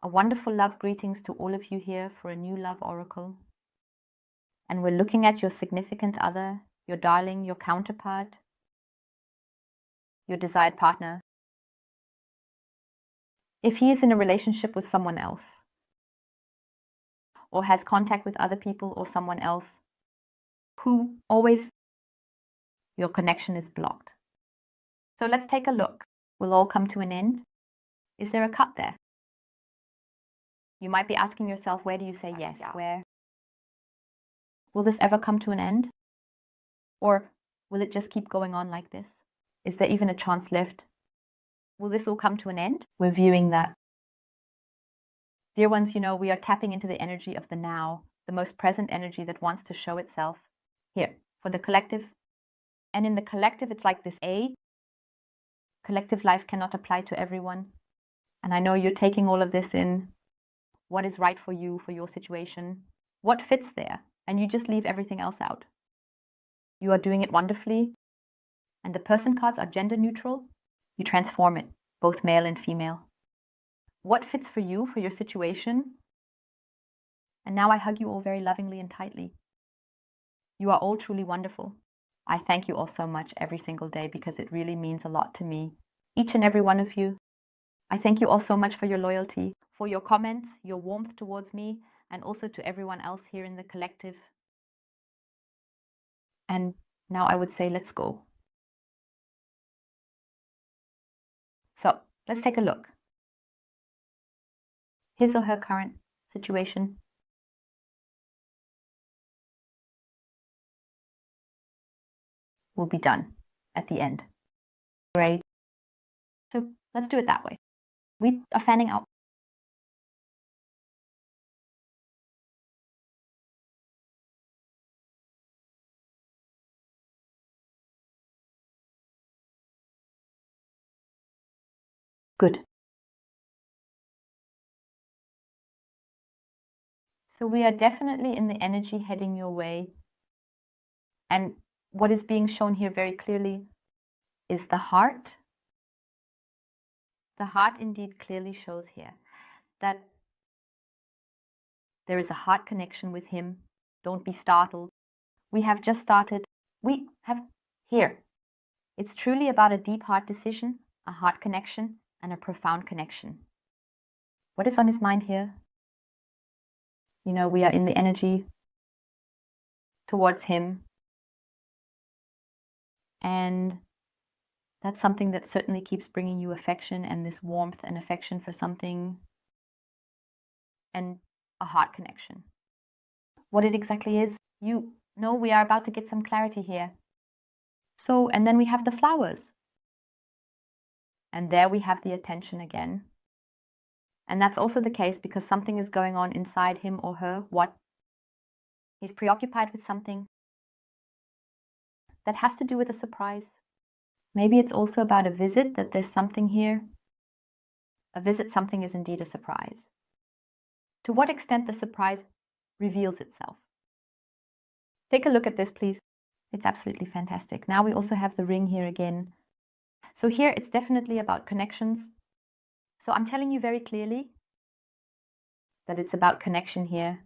A wonderful love greetings to all of you here for a new love oracle. And we're looking at your significant other, your darling, your counterpart, your desired partner. If he is in a relationship with someone else, or has contact with other people or someone else, who always your connection is blocked. So let's take a look. Will all come to an end? Is there a cut there? You might be asking yourself, where do you say yes? Where? Will this ever come to an end? Or will it just keep going on like this? Is there even a chance left? Will this all come to an end? We're viewing that. Dear ones, we are tapping into the energy of the now, the most present energy that wants to show itself here for the collective. And in the collective, it's like this collective life cannot apply to everyone. And I know you're taking all of this in. What is right for you, for your situation? What fits there? And you just leave everything else out. You are doing it wonderfully. And the person cards are gender neutral. You transform it, both male and female. What fits for you, for your situation? And now I hug you all very lovingly and tightly. You are all truly wonderful. I thank you all so much every single day because it really means a lot to me. Each and every one of you. I thank you all so much for your loyalty, for your comments, your warmth towards me, and also to everyone else here in the collective. And now I would say, let's go. So let's take a look. His or her current situation. Will be done at the end. Great. So let's do it that way. We are fanning out. Good. So we are definitely in the energy heading your way. And what is being shown here very clearly is the heart. The heart indeed clearly shows here that there is a heart connection with him. Don't be startled. We have just started. We have here. It's truly about a deep heart decision, a heart connection, and a profound connection. What is on his mind here? We are in the energy towards him. And that's something that certainly keeps bringing you affection and this warmth and affection for something and a heart connection. What it exactly is, we are about to get some clarity here. So, and then we have the flowers. And there we have the attention again. And that's also the case because something is going on inside him or her. What? He's preoccupied with something that has to do with a surprise. Maybe it's also about a visit, that there's something here. A visit, something is indeed a surprise. To what extent the surprise reveals itself. Take a look at this, please. It's absolutely fantastic. Now we also have the ring here again. So here it's definitely about connections. So I'm telling you very clearly that it's about connection here.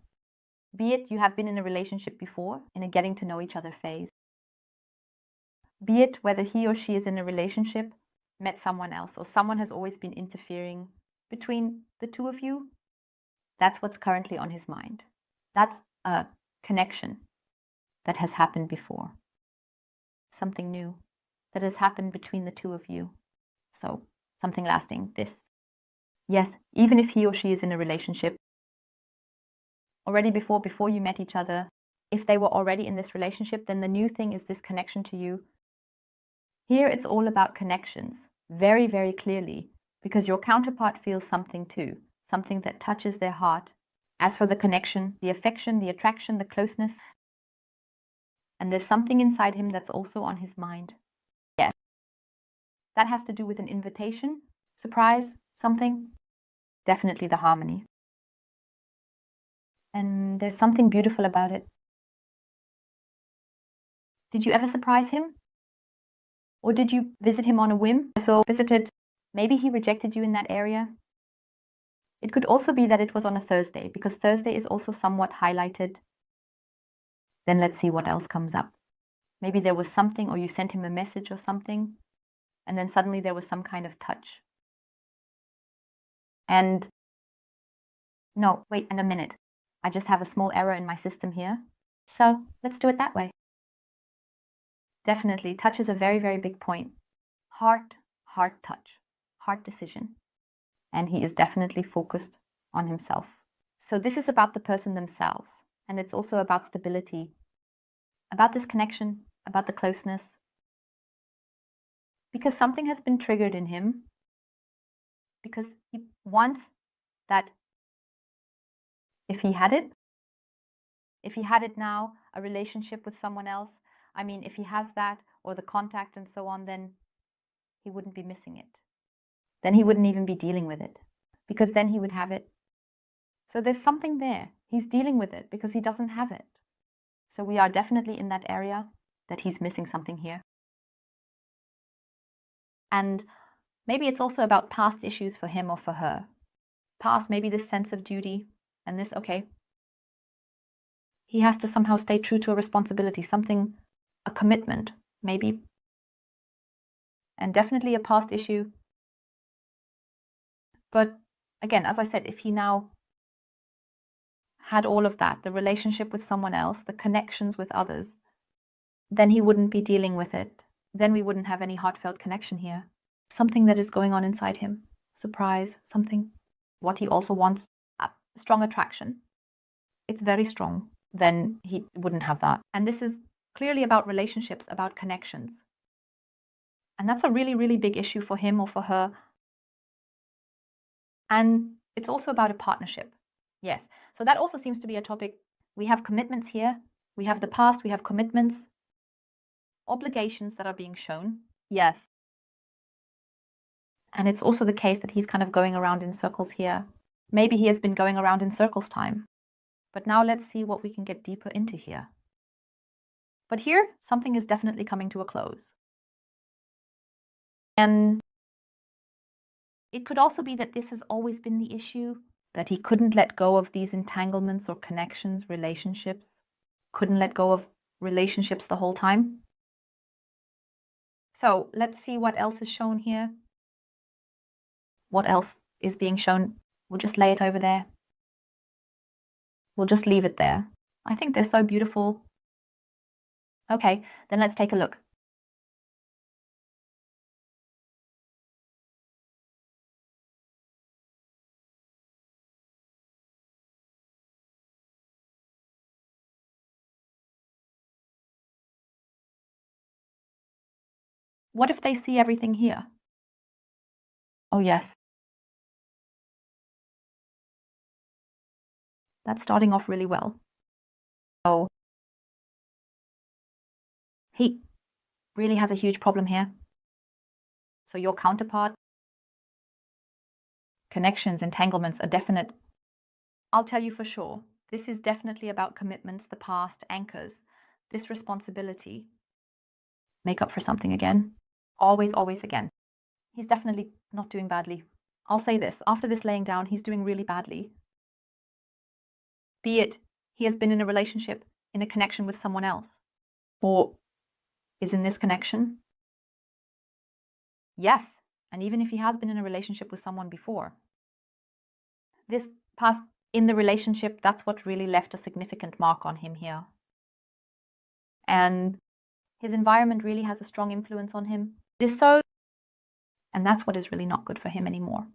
Be it you have been in a relationship before, in a getting to know each other phase. Be it whether he or she is in a relationship, met someone else, or someone has always been interfering between the two of you. That's what's currently on his mind. That's a connection that has happened before. Something new that has happened between the two of you. So something lasting, this. Yes, even if he or she is in a relationship, already before you met each other, if they were already in this relationship, then the new thing is this connection to you. Here it's all about connections, very, very clearly, because your counterpart feels something too, something that touches their heart. As for the connection, the affection, the attraction, the closeness, and there's something inside him that's also on his mind. Yes. That has to do with an invitation, surprise, something. Definitely the harmony. And there's something beautiful about it. Did you ever surprise him? Or did you visit him on a whim? So visited, maybe he rejected you in that area. It could also be that it was on a Thursday, because Thursday is also somewhat highlighted. Then let's see what else comes up. Maybe there was something, or you sent him a message or something, and then suddenly there was some kind of touch. And no, wait, and a minute. I just have a small error in my system here. So let's do it that way. Definitely, touch is a very, very big point. Heart touch, heart decision. And he is definitely focused on himself. So this is about the person themselves. And it's also about stability, about this connection, about the closeness. Because something has been triggered in him. Because he wants that, if he had it now, a relationship with someone else, I mean, if he has that, or the contact and so on, then he wouldn't be missing it. Then he wouldn't even be dealing with it, because then he would have it. So there's something there. He's dealing with it because he doesn't have it. So we are definitely in that area that he's missing something here. And maybe it's also about past issues for him or for her. Past, maybe this sense of duty and this, okay, he has to somehow stay true to a responsibility, something, a commitment, maybe. And definitely a past issue. But again, as I said, if he now had all of that, the relationship with someone else, the connections with others, then he wouldn't be dealing with it. Then we wouldn't have any heartfelt connection here. Something that is going on inside him. Surprise, something. What he also wants, a strong attraction. It's very strong. Then he wouldn't have that. And this is clearly about relationships, about connections. And that's a really, really big issue for him or for her. And it's also about a partnership. Yes. So that also seems to be a topic. We have commitments here. We have the past. We have commitments, obligations that are being shown. Yes. And it's also the case that he's kind of going around in circles here. Maybe he has been going around in circles time. But now let's see what we can get deeper into here. But here, something is definitely coming to a close. And it could also be that this has always been the issue, that he couldn't let go of these entanglements or connections, relationships, couldn't let go of relationships the whole time. So let's see what else is shown here. What else is being shown? We'll just lay it over there. We'll just leave it there. I think they're so beautiful. Okay, then let's take a look. What if they see everything here? Oh, yes. That's starting off really well. So he really has a huge problem here. So your counterpart, connections, entanglements are definite. I'll tell you for sure, this is definitely about commitments, the past, anchors, this responsibility. Make up for something again. Always, always again. He's definitely not doing badly. I'll say this, after this laying down, he's doing really badly. Be it he has been in a relationship, in a connection with someone else, or is in this connection. Yes, and even if he has been in a relationship with someone before, this past in the relationship, that's what really left a significant mark on him here. And his environment really has a strong influence on him. It is so, and that's what is really not good for him anymore.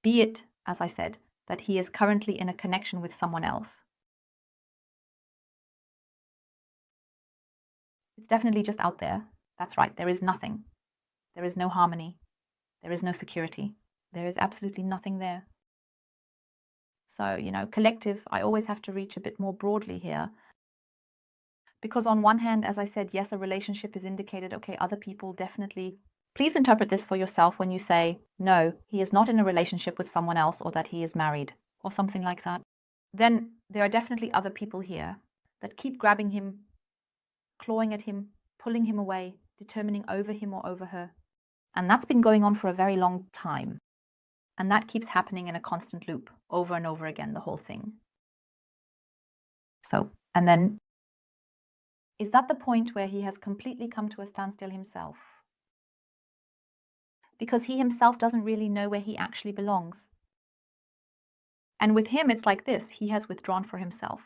Be it, as I said, that he is currently in a connection with someone else. It's definitely just out there. That's right, there is nothing. There is no harmony. There is no security. There is absolutely nothing there. So, collective, I always have to reach a bit more broadly here. Because on one hand, as I said, yes, a relationship is indicated, okay, other people definitely. Please interpret this for yourself when you say, no, he is not in a relationship with someone else, or that he is married, or something like that. Then there are definitely other people here that keep grabbing him, clawing at him, pulling him away, determining over him or over her. And that's been going on for a very long time. And that keeps happening in a constant loop over and over again, the whole thing. So, and then, is that the point where he has completely come to a standstill himself? Because he himself doesn't really know where he actually belongs. And with him, it's like this. He has withdrawn for himself.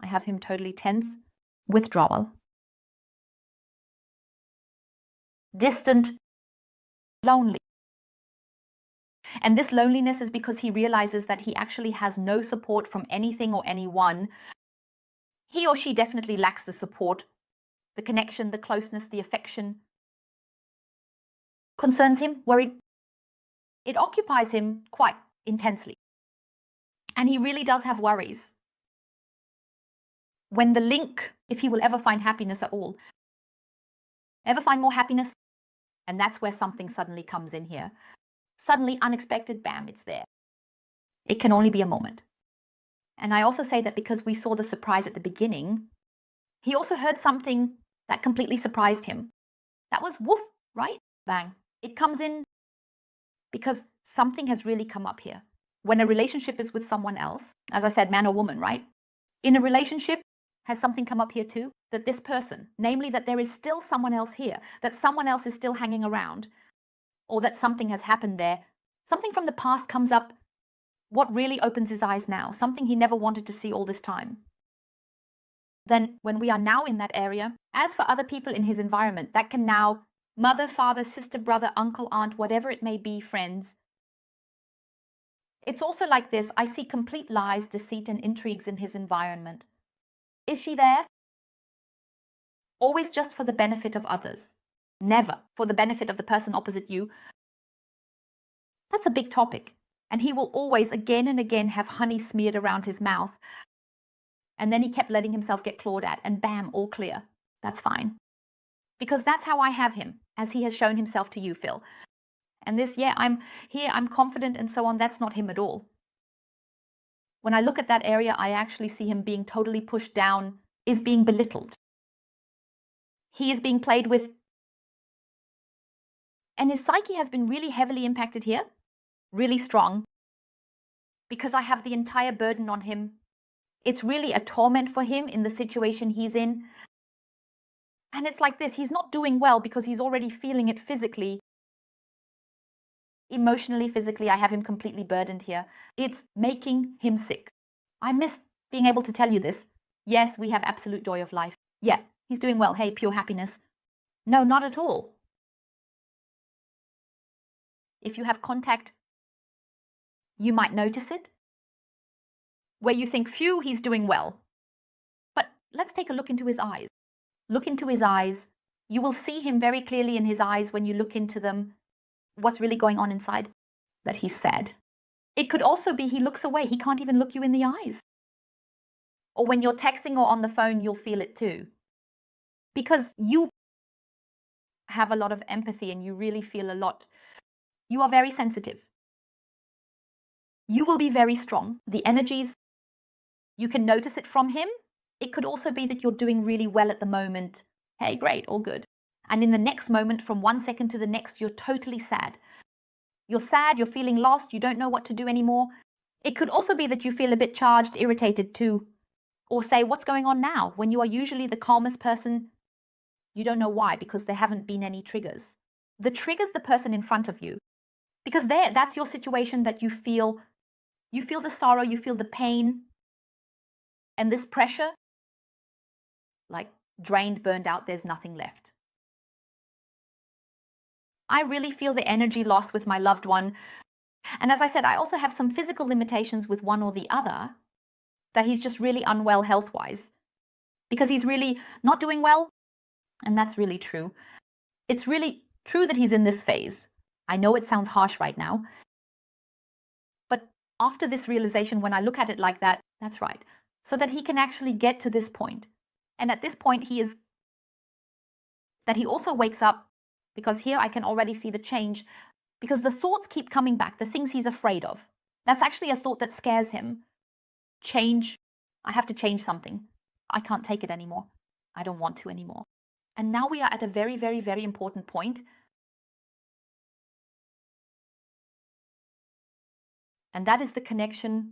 I have him totally tense, withdrawal, distant, lonely. And this loneliness is because he realizes that he actually has no support from anything or anyone. He or she definitely lacks the support, the connection, the closeness, the affection. Concerns him, worried. It occupies him quite intensely. And he really does have worries. When the link, if he will ever find happiness at all, ever find more happiness, and that's where something suddenly comes in here. Suddenly, unexpected, bam, it's there. It can only be a moment. And I also say that because we saw the surprise at the beginning, he also heard something that completely surprised him. That was woof, right? Bang. It comes in because something has really come up here. When a relationship is with someone else, as I said, man or woman, right? In a relationship, has something come up here too? That this person, namely that there is still someone else here, that someone else is still hanging around, or that something has happened there. Something from the past comes up. What really opens his eyes now? Something he never wanted to see all this time. Then when we are now in that area, as for other people in his environment, that can now, mother, father, sister, brother, uncle, aunt, whatever it may be, friends. It's also like this. I see complete lies, deceit, and intrigues in his environment. Is she there? Always just for the benefit of others. Never for the benefit of the person opposite you. That's a big topic. And he will always, again and again, have honey smeared around his mouth. And then he kept letting himself get clawed at, and bam, all clear. That's fine. Because that's how I have him, as he has shown himself to you, Phil. And this, yeah, I'm here, I'm confident, and so on. That's not him at all. When I look at that area, I actually see him being totally pushed down, is being belittled. He is being played with. And his psyche has been really heavily impacted here, really strong, because I have the entire burden on him. It's really a torment for him in the situation he's in. And it's like this. He's not doing well because he's already feeling it physically. Emotionally, physically, I have him completely burdened here. It's making him sick. I miss being able to tell you this. Yes, we have absolute joy of life. Yeah, he's doing well. Hey, pure happiness. No, not at all. If you have contact, you might notice it. Where you think, phew, he's doing well. But let's take a look into his eyes. Look into his eyes. You will see him very clearly in his eyes when you look into them. What's really going on inside? That he's sad. It could also be he looks away. He can't even look you in the eyes. Or when you're texting or on the phone, you'll feel it too. Because you have a lot of empathy and you really feel a lot. You are very sensitive. You will be very strong. The energies, you can notice it from him. It could also be that you're doing really well at the moment. Hey, great, all good. And in the next moment, from 1 second to the next, you're totally sad. You're sad, you're feeling lost, you don't know what to do anymore. It could also be that you feel a bit charged, irritated too. Or say, what's going on now? When you are usually the calmest person, you don't know why, because there haven't been any triggers. The trigger's the person in front of you. Because that's your situation that you feel the sorrow, you feel the pain, and this pressure, like drained, burned out, there's nothing left. I really feel the energy lost with my loved one. And as I said, I also have some physical limitations with one or the other, that he's just really unwell health-wise, because he's really not doing well. And that's really true. It's really true that he's in this phase. I know it sounds harsh right now, but after this realization, when I look at it like that, that's right. So that he can actually get to this point. And at this point, that he also wakes up, because here I can already see the change, because the thoughts keep coming back, the things he's afraid of. That's actually a thought that scares him. Change. I have to change something. I can't take it anymore. I don't want to anymore. And now we are at a very, very, very important point. And that is the connection,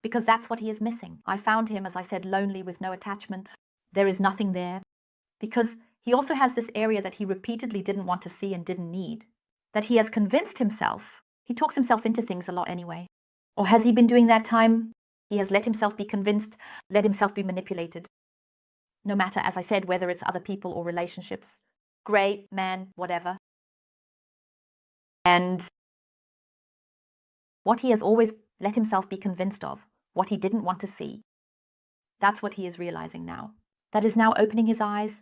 because that's what he is missing. I found him, as I said, lonely with no attachment. There is nothing there, because he also has this area that he repeatedly didn't want to see and didn't need, that he has convinced himself. He talks himself into things a lot anyway. Or has he been doing that time? He has let himself be convinced, let himself be manipulated. No matter, as I said, whether it's other people or relationships, great, man, whatever. And what he has always let himself be convinced of, what he didn't want to see, that's what he is realizing now. That is now opening his eyes,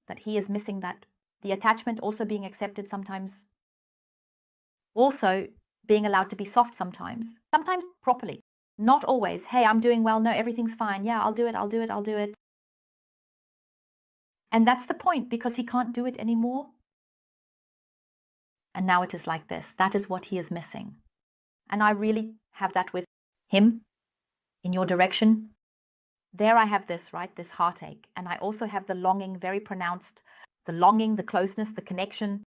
that he is missing that. The attachment also being accepted sometimes. Also being allowed to be soft sometimes properly. Not always, hey, I'm doing well, no, everything's fine, yeah, I'll do it. And that's the point, because he can't do it anymore. And now it is like this. That is what he is missing. And I really have that with him in your direction. There I have this, right? This heartache. And I also have the longing, very pronounced. The longing, the closeness, the connection.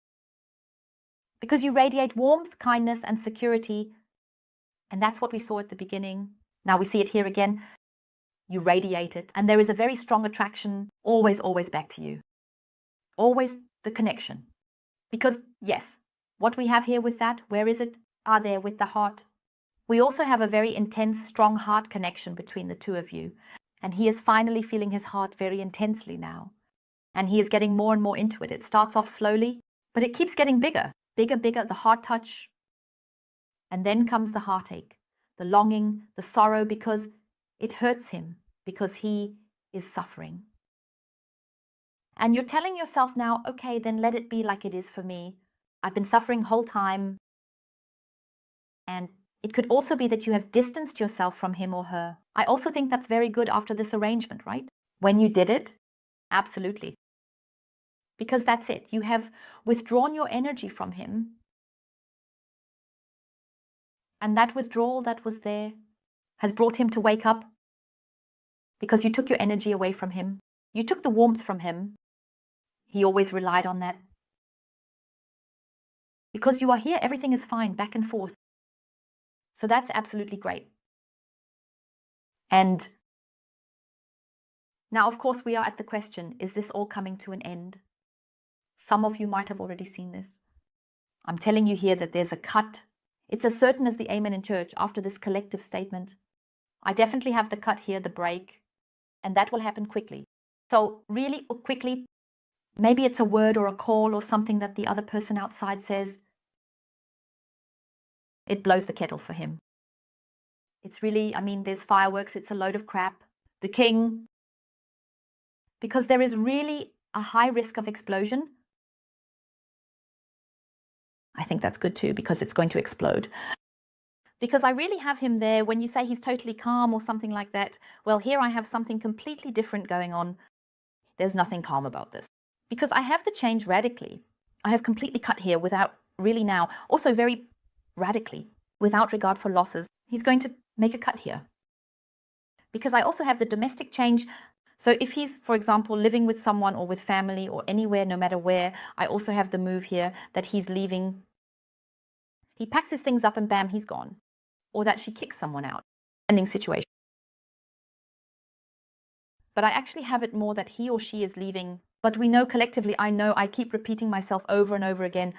Because you radiate warmth, kindness, and security. And that's what we saw at the beginning. Now we see it here again. You radiate it. And there is a very strong attraction, always, always back to you. Always the connection. Because, yes, what we have here with that, where is it? There with the heart. We also have a very intense, strong heart connection between the two of you. And he is finally feeling his heart very intensely now. And he is getting more and more into it. It starts off slowly, but it keeps getting bigger, bigger, the heart touch. And then comes the heartache, the longing, the sorrow, because it hurts him, because he is suffering. And you're telling yourself now, okay, then let it be like it is for me. I've been suffering the whole time. And it could also be that you have distanced yourself from him or her. I also think that's very good after this arrangement, right? When you did it, absolutely. Because that's it. You have withdrawn your energy from him. And that withdrawal that was there has brought him to wake up, because you took your energy away from him. You took the warmth from him. He always relied on that. Because you are here, everything is fine, back and forth. So that's absolutely great. And now, of course, we are at the question, is this all coming to an end? Some of you might have already seen this. I'm telling you here that there's a cut. It's as certain as the amen in church after this collective statement. I definitely have the cut here, the break, and that will happen quickly. So really quickly, maybe it's a word or a call or something that the other person outside says. It blows the kettle for him. It's really, there's fireworks, it's a load of crap. The king, because there is really a high risk of explosion. I think that's good too, because it's going to explode. Because I really have him there, when you say he's totally calm or something like that, well, here I have something completely different going on. There's nothing calm about this. Because I have the change radically. I have completely cut here without really now, also very radically, without regard for losses. He's going to make a cut here. Because I also have the domestic change. So if he's, for example, living with someone or with family or anywhere, no matter where, I also have the move here that he's leaving. He packs his things up and bam, he's gone. Or that she kicks someone out. Ending situation. But I actually have it more that he or she is leaving. But we know collectively, I keep repeating myself over and over again.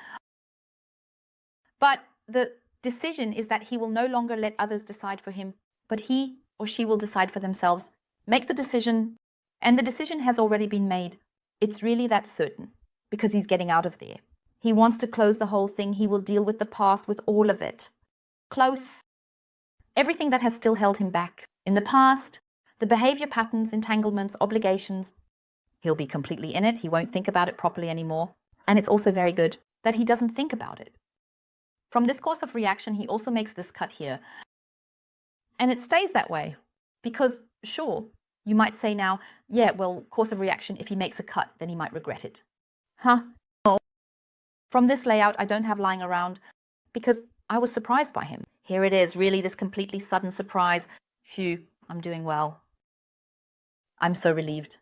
But the decision is that he will no longer let others decide for him, but he or she will decide for themselves. Make the decision, and the decision has already been made. It's really that certain, because he's getting out of there. He wants to close the whole thing. He will deal with the past, with all of it. Close. Everything that has still held him back. In the past, the behavior patterns, entanglements, obligations, he'll be completely in it. He won't think about it properly anymore. And it's also very good that he doesn't think about it. From this course of reaction, he also makes this cut here. And it stays that way. Because, sure, you might say now, yeah, well, course of reaction, if he makes a cut, then he might regret it. No. From this layout, I don't have lying around, because I was surprised by him. Here it is, really this completely sudden surprise. Phew, I'm doing well. I'm so relieved.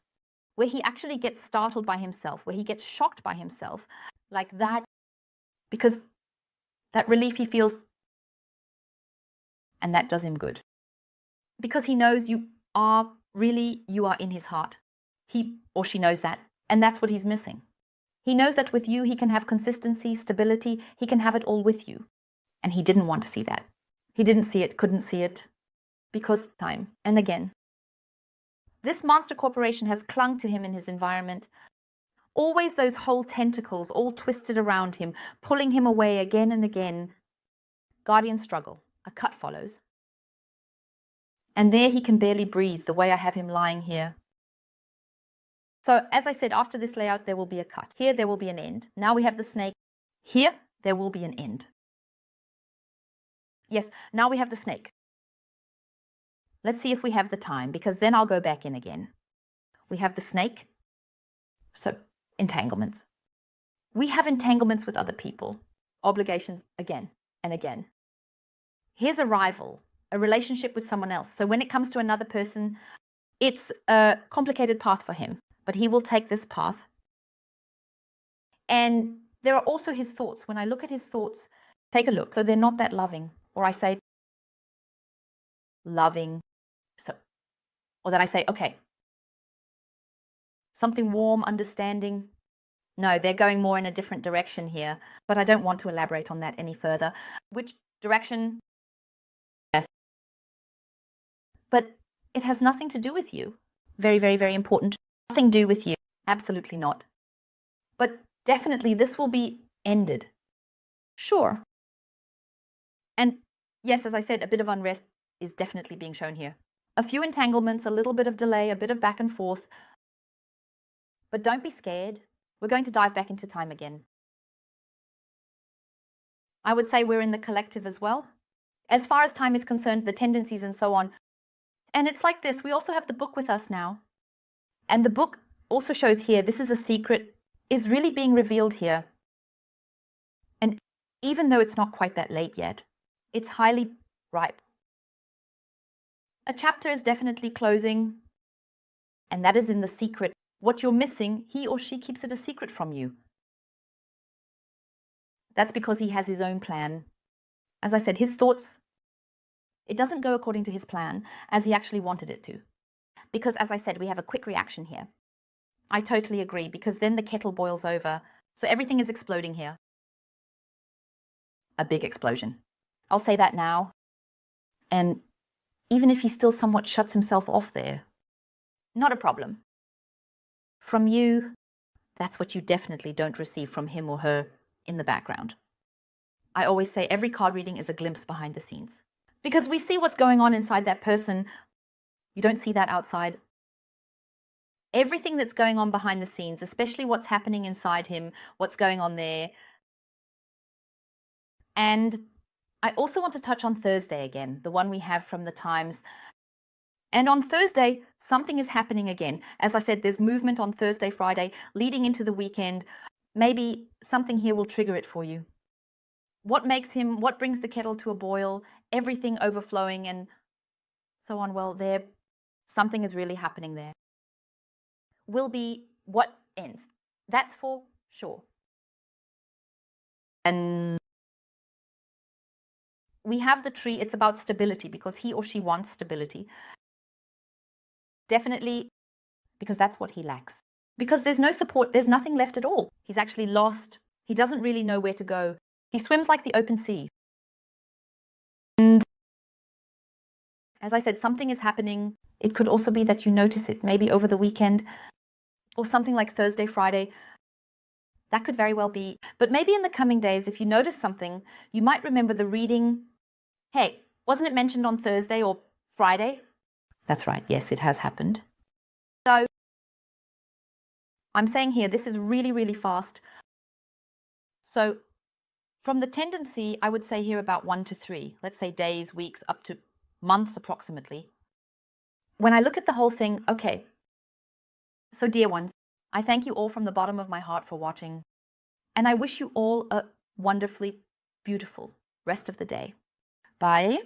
Where he actually gets startled by himself, where he gets shocked by himself, like that, because that relief he feels, And that does him good. Because he knows you are in his heart. He or she knows that. And that's what he's missing. He knows that with you, he can have consistency, stability. He can have it all with you. And he didn't want to see that. He didn't see it, couldn't see it. Because time. And again, this monster corporation has clung to him in his environment. Always those whole tentacles all twisted around him, pulling him away again and again. Guardian struggle. A cut follows. And there he can barely breathe, the way I have him lying here. So as I said, after this layout, there will be a cut. Here, there will be an end. Now we have the snake. Here, there will be an end. Yes, now we have the snake. Let's see if we have the time, because then I'll go back in again. We have the snake. So, entanglements. We have entanglements with other people. Obligations again and again. Here's a rival, a relationship with someone else. So when it comes to another person, it's a complicated path for him, but he will take this path. And there are also his thoughts. When I look at his thoughts, take a look. So they're not that loving. Or I say loving. So, or then I say, okay, something warm, understanding. No, they're going more in a different direction here, but I don't want to elaborate on that any further. Which direction? Yes. But it has nothing to do with you. Very, very, very important. Nothing to do with you. Absolutely not. But definitely this will be ended. Sure. And yes, as I said, a bit of unrest is definitely being shown here. A few entanglements, a little bit of delay, a bit of back and forth. But don't be scared. We're going to dive back into time again. I would say we're in the collective as well. As far as time is concerned, the tendencies and so on. And it's like this. We also have the book with us now. And the book also shows here, this is a secret, is really being revealed here. And even though it's not quite that late yet, it's highly ripe. A chapter is definitely closing, and that is in the secret. What you're missing, he or she keeps it a secret from you. That's because he has his own plan. As I said, his thoughts, it doesn't go according to his plan as he actually wanted it to. Because as I said, we have a quick reaction here. I totally agree, because then the kettle boils over. So everything is exploding here. A big explosion. I'll say that now. And even if he still somewhat shuts himself off there, not a problem. From you, that's what you definitely don't receive from him or her in the background. I always say every card reading is a glimpse behind the scenes. Because we see what's going on inside that person. You don't see that outside. Everything that's going on behind the scenes, especially what's happening inside him, what's going on there. And I also want to touch on Thursday again, the one we have from the Times. And on Thursday, something is happening again. As I said, there's movement on Thursday, Friday, leading into the weekend. Maybe something here will trigger it for you. What brings the kettle to a boil, everything overflowing and so on? Well, something is really happening there. Will be what ends. That's for sure. And we have the tree. It's about stability because he or she wants stability. Definitely because that's what he lacks. Because there's no support. There's nothing left at all. He's actually lost. He doesn't really know where to go. He swims like the open sea. And as I said, something is happening. It could also be that you notice it maybe over the weekend or something like Thursday, Friday. That could very well be. But maybe in the coming days, if you notice something, you might remember the reading. Hey, wasn't it mentioned on Thursday or Friday? That's right. Yes, it has happened. So I'm saying here, this is really, really fast. So from the tendency, I would say here about 1 to 3, let's say days, weeks, up to months approximately. When I look at the whole thing, okay. So dear ones, I thank you all from the bottom of my heart for watching. And I wish you all a wonderfully beautiful rest of the day. Bye.